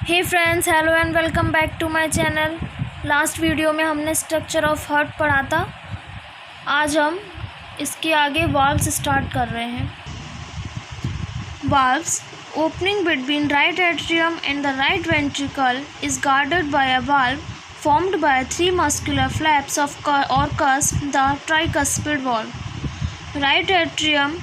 Hey friends, hello and welcome back to my channel. Last video में हमने structure of heart पढ़ा था। आज हम इसके आगे वाल्व्स स्टार्ट कर रहे हैं। Valves opening between right atrium and the right ventricle is guarded by a valve formed by three muscular flaps of or cusp, the tricuspid valve। Right atrium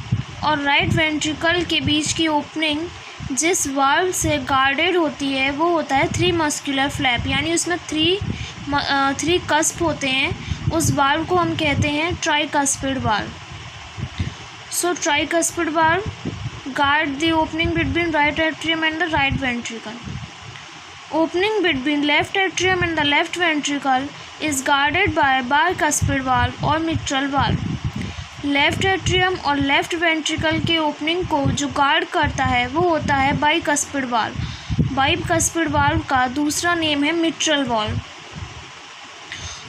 और राइट वेंट्रिकल के बीच की opening जिस valve से guarded होती है वो होता है थ्री मस्कुलर फ्लैप, यानी उसमें थ्री कस्प होते हैं। उस वाल्व को हम कहते हैं tricuspid valve. So tricuspid valve guard the opening between right atrium and the right ventricle. Opening between left atrium and the left ventricle is guarded by bicuspid valve और mitral valve। Left atrium और left ventricle के opening को जो guard करता है वो होता है बाइकस्पिड वाल्व। बाइकस्पिड वाल्व का दूसरा नेम है मिट्रल वाल्व।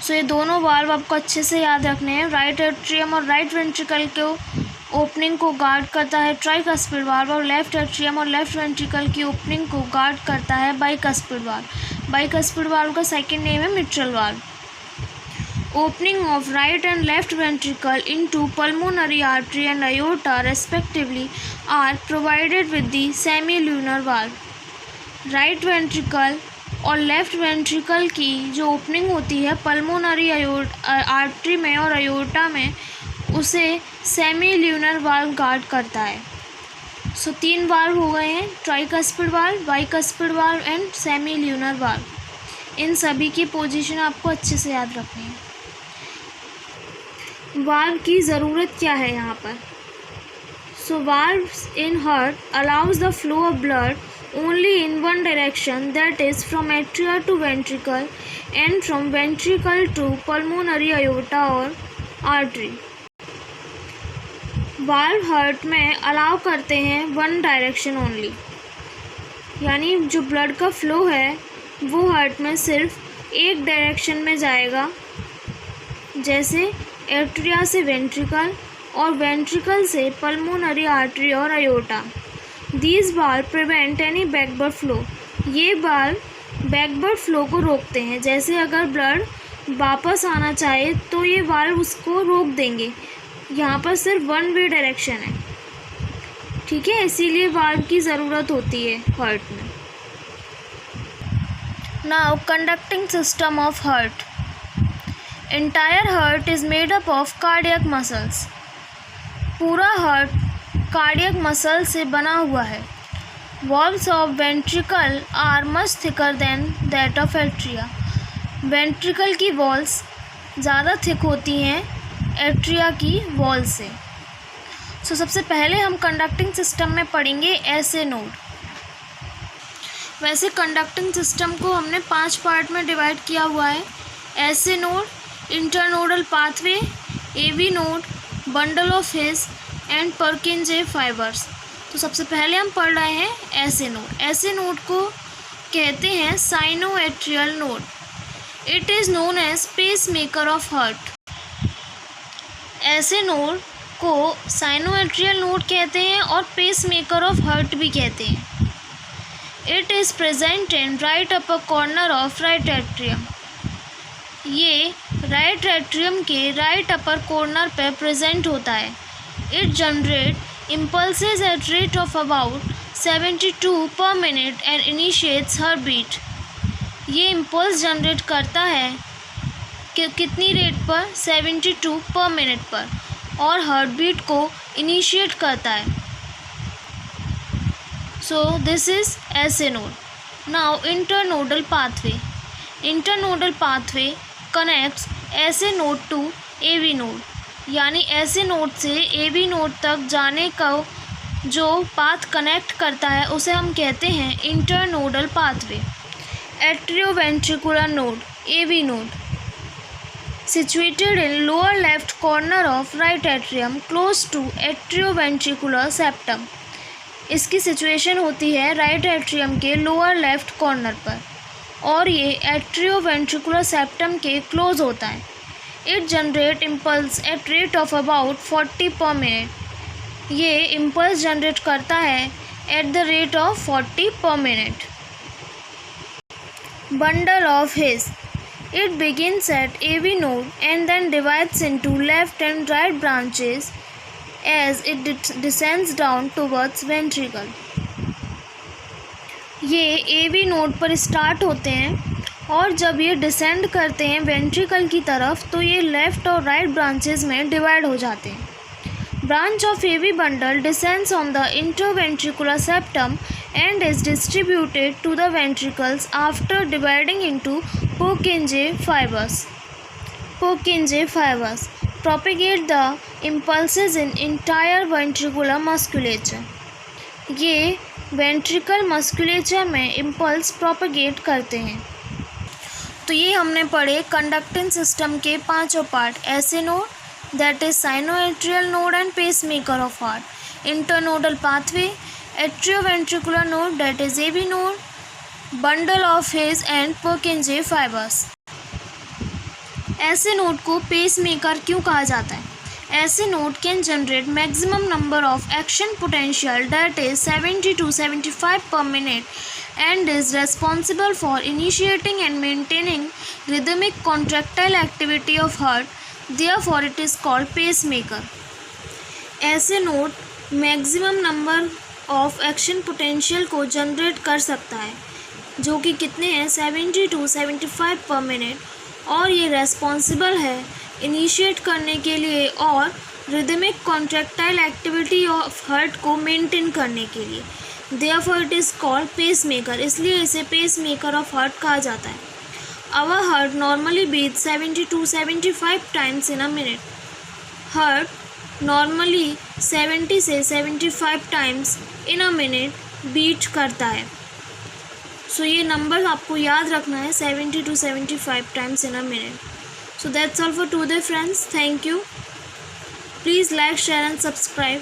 सो ये दोनों वाल्व आपको अच्छे से याद रखने हैं। राइट एट्रियम और राइट वेंट्रिकल को ओपनिंग को गार्ड करता है ट्राइकस्पिड वाल्व और लेफ्ट एट्रियम और लेफ्ट वेंट्रिकल की ओपनिंग को गार्ड करता है बाइकस्पिड वाल्व। बाइकस्पिड वाल्व का सेकंड नेम है mitral valve. Opening of right and left ventricle into pulmonary artery and aorta respectively are provided with the semilunar valve. Right ventricle और left ventricle की जो opening होती है pulmonary artery में और aorta में, उसे सेमी ल्यूनर वाल्व गार्ड करता है। सो तीन वाल्व हो गए हैं, tricuspid valve, bicuspid valve and semilunar valve. इन सभी की पोजीशन आपको अच्छे से याद रखनी है। वाल्व की ज़रूरत क्या है यहाँ पर? So valves in heart allows the flow of blood only in one direction, that is from atria to ventricle and from ventricle to pulmonary aorta और आर्टरी। वाल्व हार्ट में अलाउ करते हैं वन डायरेक्शन ओनली, यानी जो blood का flow है वो heart में सिर्फ एक डायरेक्शन में जाएगा, जैसे एट्रिया से वेंट्रिकल और वेंट्रिकल से पल्मोनरी आर्टरी और aorta। These valve prevent any backward flow. ये वाल्व बैकवर्ड फ्लो को रोकते हैं, जैसे अगर ब्लड वापस आना चाहे तो ये वाल्व उसको रोक देंगे। यहाँ पर सिर्फ वन वे डायरेक्शन है, ठीक है, इसीलिए वाल्व की ज़रूरत होती है हार्ट में। Now conducting system of heart. Entire heart is made up of cardiac muscles. पूरा हार्ट कार्डियक मसल से बना हुआ है। Walls of ventricle are much thicker than that of atria. Ventricle की वॉल्स ज़्यादा थिक होती हैं एट्रिया की वॉल से। सो सबसे पहले हम कंडक्टिंग सिस्टम में पढ़ेंगे ऐसे नोड। वैसे कंडक्टिंग सिस्टम को हमने 5 पार्ट में डिवाइड किया हुआ है। S A node, internodal pathway, AV node, bundle of His and Purkinje fibres. तो सबसे पहले हम पढ़ रहे हैं ऐसे नोड। ऐसे नोड को कहते हैं sinoatrial node. It is known as pacemaker of heart. S A node को साइनोएट्रियल नोड कहते हैं और पेस मेकर ऑफ हार्ट भी कहते हैं। It is present in right upper corner of right atrium. ये राइट एट्रियम के राइट अपर कॉर्नर पर प्रेजेंट होता है। It generate impulses at rate of about 72 per minute and initiates हर beat. ये इम्पल्स जनरेट करता है कि कितनी रेट पर? 72 पर मिनट पर, और हार्ट बीट को इनिशिएट करता है। सो दिस इज़ ऐसे node. Now internodal pathway. Internodal pathway connects ऐसे नोड टू एवी नोड, यानी ऐसे नोड से एवी नोड तक जाने का जो पाथ कनेक्ट करता है उसे हम कहते हैं internodal pathway. Atrioventricular node, AV node, situated in lower left corner of right atrium close to atrioventricular septum। इसकी सिचुएशन होती है राइट एट्रियम के लोअर लेफ्ट कॉर्नर पर और ये एट्रियोवेंट्रिकुलर सेप्टम के क्लोज होता है। It generate impulse eight rate of about 40 पर मिनट। ये इम्पल्स जनरेट करता है एट द रेट ऑफ 40 पर minute. bundle of His. It begins at AV node and then divides into left and right branches as it descends down towards ventricle. ये AV node पर start होते हैं और जब ये डिसेंड करते हैं वेंट्रिकल की तरफ तो ये लेफ़्ट और राइट ब्रांचेस में डिवाइड हो जाते हैं. Branch of AV bundle descends on the interventricular septum and is distributed to the ventricles after dividing into Purkinje fibers. Purkinje fibers propagate the impulses in entire ventricular musculature. ये ventricle musculature में impulse propagate करते हैं. तो ये हमने पढ़े conducting system के पांचों पार्ट. ऐसे node that is sinoatrial node and pacemaker of heart, internodal pathway, atrioventricular node that is AV node, bundle of His and Purkinje fibers. ऐसे नोड को पेसमेकर क्यों कहा जाता है? S A node can generate maximum number of action potential that is 70 to 75 per minute and is responsible for initiating and maintaining rhythmic contractile activity of heart. Therefore it is called pacemaker. ऐसे node maximum number of action potential को generate कर सकता है जो कि कितने हैं 70 to 75 पर मिनट, और ये रेस्पॉन्सिबल है इनिशिएट करने के लिए और rhythmic contractile activity of heart को मेंटेन करने के लिए. Therefore it is called pacemaker, इसलिए इसे पेसमेकर ऑफ हार्ट कहा जाता है. Our heart normally beats 70 to 75 times in a minute. Heart normally 70 से 75 times in a minute beat करता है. So ये नंबर आपको याद रखना है 70 to 75 times in a minute. So that's all for today friends. Thank you. Please like, share and subscribe.